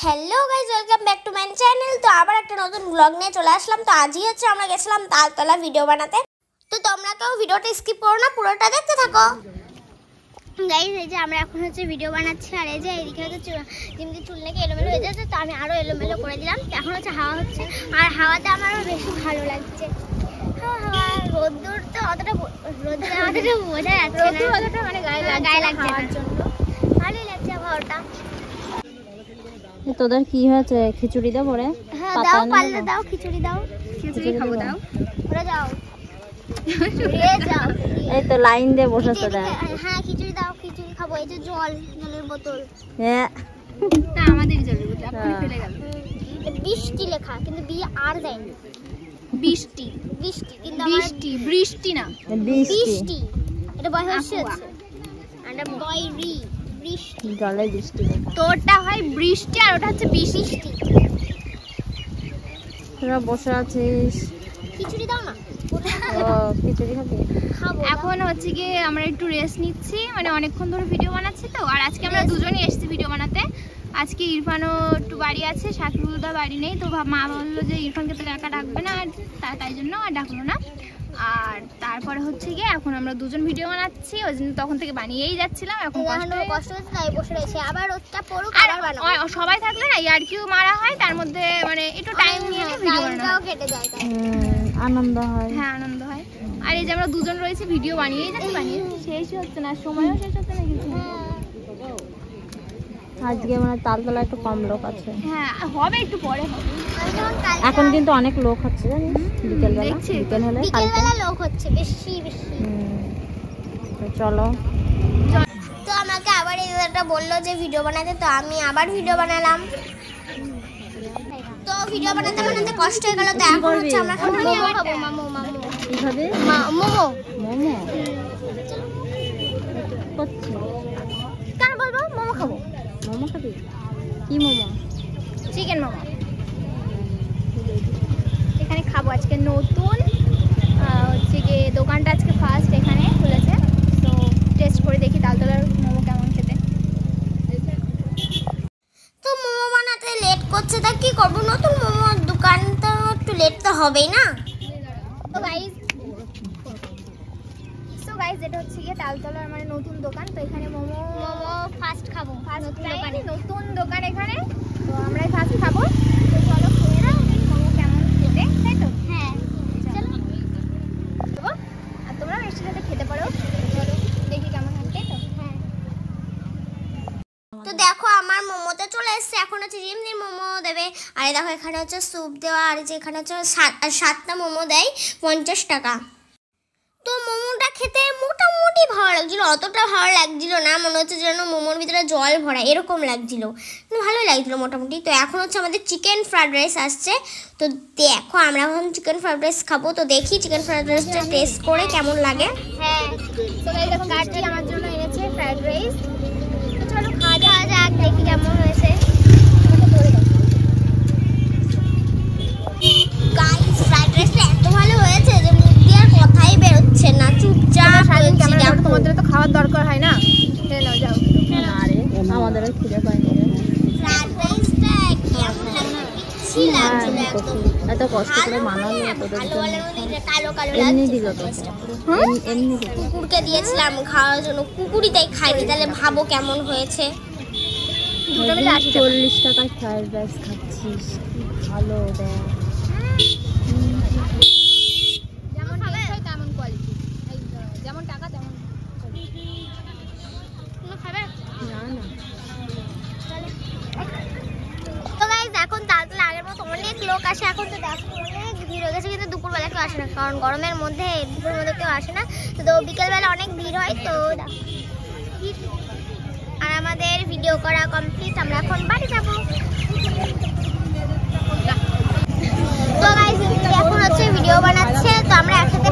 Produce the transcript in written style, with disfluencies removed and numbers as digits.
Hello guys welcome back to my channel. तो আবার একটা নতুন ব্লগ নিয়ে চলে আসলাম। তো আজই হচ্ছে আমরা গেছিলাম তালতলা ভিডিও বানাতে। তো তোমরা কেউ ভিডিওটা স্কিপ করো না, পুরোটা দেখতে থাকো। গাইস এই যে আমরা এখন হচ্ছে ভিডিও বানাচ্ছি, আর এই যে এদিকে হচ্ছে যেমনি চুল নাকি এলোমেলো হয়ে যাচ্ছে, তো আমি আরো এলোমেলো করে দিলাম। এখন হচ্ছে হাওয়া হচ্ছে, আর হাওয়াতে আমারও বেশি ভালো লাগছে। হাওয়া রোদ্দুর তো অতটা বোঝা যাচ্ছে না, অতটা মানে গায়ে লাগছে না, ভালোই লাগছে হাওয়াটা। তোদের কি হয়েছে? খিচুড়ি দাও পরে? হ্যাঁ দাও, পারলে দাও, খিচুড়ি দাও, খিচুড়ি খাবো, দাও ওরা যাও। এই তো লাইন দিয়ে বসেছে। হ্যাঁ খিচুড়ি দাও, খিচুড়ি খাবো। এই যে জলের বোতল, হ্যাঁ না আমাদের জলের বোতল আপনি ফেলে গেল। বৃষ্টি লেখা কিন্তু বি আর দেয়নি। বৃষ্টি বৃষ্টি কিন্তু বৃষ্টি বৃষ্টি না বৃষ্টি, এটা বয় হচ্ছে আন্ডার বয় রি বৃষ্টি, জলে বৃষ্টি। তোরটা হয় বৃষ্টি আর ওটা হচ্ছে বৃষ্টি। তোরা বসে আছিস, খিচুড়ি দাও না। ও খিচুড়ি খাবি? এখন হচ্ছে গিয়ে আমরা একটু রেস্ট নিচ্ছি, মানে অনেকক্ষণ ধরে ভিডিও বানাচ্ছি তো। আর আজকে আমরা দুজনই এসেছি ভিডিও বানাতে। আজকে ইরফানও একটু বাড়ি আছে, শাকরুলদা বাড়ি নেই, তো মা বললো যে ইরফানকে তো একা ডাকবে না, আর তাই জন্য আর ডাকলো না। আর তারপরে হচ্ছে গিয়ে এখন আমরা দুজন ভিডিও বানাচ্ছি, ওই জন্য তখন থেকে বানিয়েই যাচ্ছিলাম। এখন কষ্ট হচ্ছে তাই বসে রয়েছে, আবার রোদটা পড়ুক আবার বানাবো। সবাই থাকলে না ইয়ার্কিও মারা হয়, তার মধ্যে মানে একটু টাইম নিয়ে ভিডিও বানানো কেটে যায়, আনন্দ হয়। হ্যাঁ আনন্দ হয়। আর এই যে আমরা দুজন রয়েছে ভিডিও বানিয়েই যাচ্ছি, বানিয়ে শেষ হচ্ছে না, সময়ও শেষ হচ্ছে না কিছু। আজকে মানে তালতলা একটু কম লোক আছে। হ্যাঁ হবে, একটু পরে হবে। এখন কিন্তু অনেক লোক হচ্ছে জানিস, বিকেলবেলা বিকেলবেলা লোক হচ্ছে বেশি বেশি। তো চলো। তো আমাকে আবার এটা বললো যে ভিডিও বানাতে, তো আমি আবার ভিডিও বানালাম। তো ভিডিও বানাতে বানাতে কষ্ট হয়ে গেল, তো এখন হচ্ছে আমরা খাবো মোমো খাবো। মামু মামু কি খাবে? মোমো মোমো করছি কেন বলবো? মোমো খাবো। মোমো খাবি? কি মোমো? চিকেন মোমো। এখানে খাবো আজকে নতুন হচ্ছে গিয়ে দোকানটা আজকে ফার্স্ট এখানে খুলেছে, তো টেস্ট করে দেখি তালতলার মোমো কেমন খেতে। তো মোমো বানাতে লেট করছে, তা কি করবো, নতুন মোমোর দোকান তো একটু লেট তো হবেই না। তো গাইস এটা হচ্ছে গিয়ে তালতলার মানে নতুন দোকান, তো এখানে মোমো ফার্স্ট খাবো, নতুন দোকান এখানে, তো আমরাই ফার্স্ট খাবো। তো চলো খেয়ে নাও মোমো কেমন খেতে, তাই তো? হ্যাঁ চলো, আর তোমরা এর সাথে খেতে পারো। চলো দেখি কেমন হয়, তাই তো? হ্যাঁ। তো দেখো আমার মোমোতে চলে এসছে, এখন হচ্ছে যেমনি মোমো দেবে। আর দেখো এখানে হচ্ছে স্যুপ দেওয়া, আর যে এখানে হচ্ছে 7টা মোমো দেয় 50 টাকা। তো মোমোটা খেতে মোটামুটি ভালো লাগছিল, অতটা ভালো লাগছিল না, মনে হচ্ছে যেন মোমোর ভিতরে জল ভরা এরকম লাগছিল, কিন্তু ভালোই লাগছিল মোটামুটি। তো এখন হচ্ছে আমাদের চিকেন ফ্রাইড রাইস আসছে, তো দেখো আমরা এখন চিকেন ফ্রাইড রাইস খাবো। তো দেখি চিকেন ফ্রাইড রাইসটা টেস্ট করে কেমন লাগে। হ্যাঁ তো গাইস দেখো গার্ডি আমার জন্য এনেছে ফ্রাইড রাইস, তো চলো খাওয়া যাক, দেখি কেমন হয়েছে। গাইস ফ্রাইড রাইসটা এত ভালো হয়েছে যে মুখ দিয়ে আর কথাই বের হচ্ছে না, চুপচাপ বলছি। দেখো তোমাদের তো খাওয়ার দরকার হয় না, খেয়ে নাও যাও। আরে আমাদের খিদে পায়নি। ফ্রাইড রাইসটা কেমন লাগছে, বিচ্ছি লাগছিল একদম। এত কষ্ট করে বানালো তোদের ভালো জন্য, ভালো কালো কালো এমনি লাগছে। দিল তো, এমনি দিল। কুকুরকে দিয়েছিলাম খাওয়ার জন্য, কুকুরই তাই খাইনি, তাহলে ভাবো কেমন হয়েছে। 40 টাকায় ফ্রাইড রাইস খাচ্ছিস, ভালো দেখ। যেমন টেস্ট হয় তেমন কোয়ালিটি, যেমন টাকা তেমন। তুমি খাবে না না। তো গাইস এখন তালতলা আগের মতো অনেক লোক আসে, এখন তো দেখো অনেক ভিড় হয়ে গেছে, কিন্তু দুপুরবেলা কেউ আসে না, কারণ গরমের মধ্যে দুপুরের মধ্যে কেউ আসে না, তো বিকেলবেলা অনেক ভিড় হয়। তো আর আমাদের ভিডিও করা কমপ্লিট, আমরা এখন বাড়ি যাব। তো গাইস এখন হচ্ছে ভিডিও বানাচ্ছে, তো আমরা একসাথে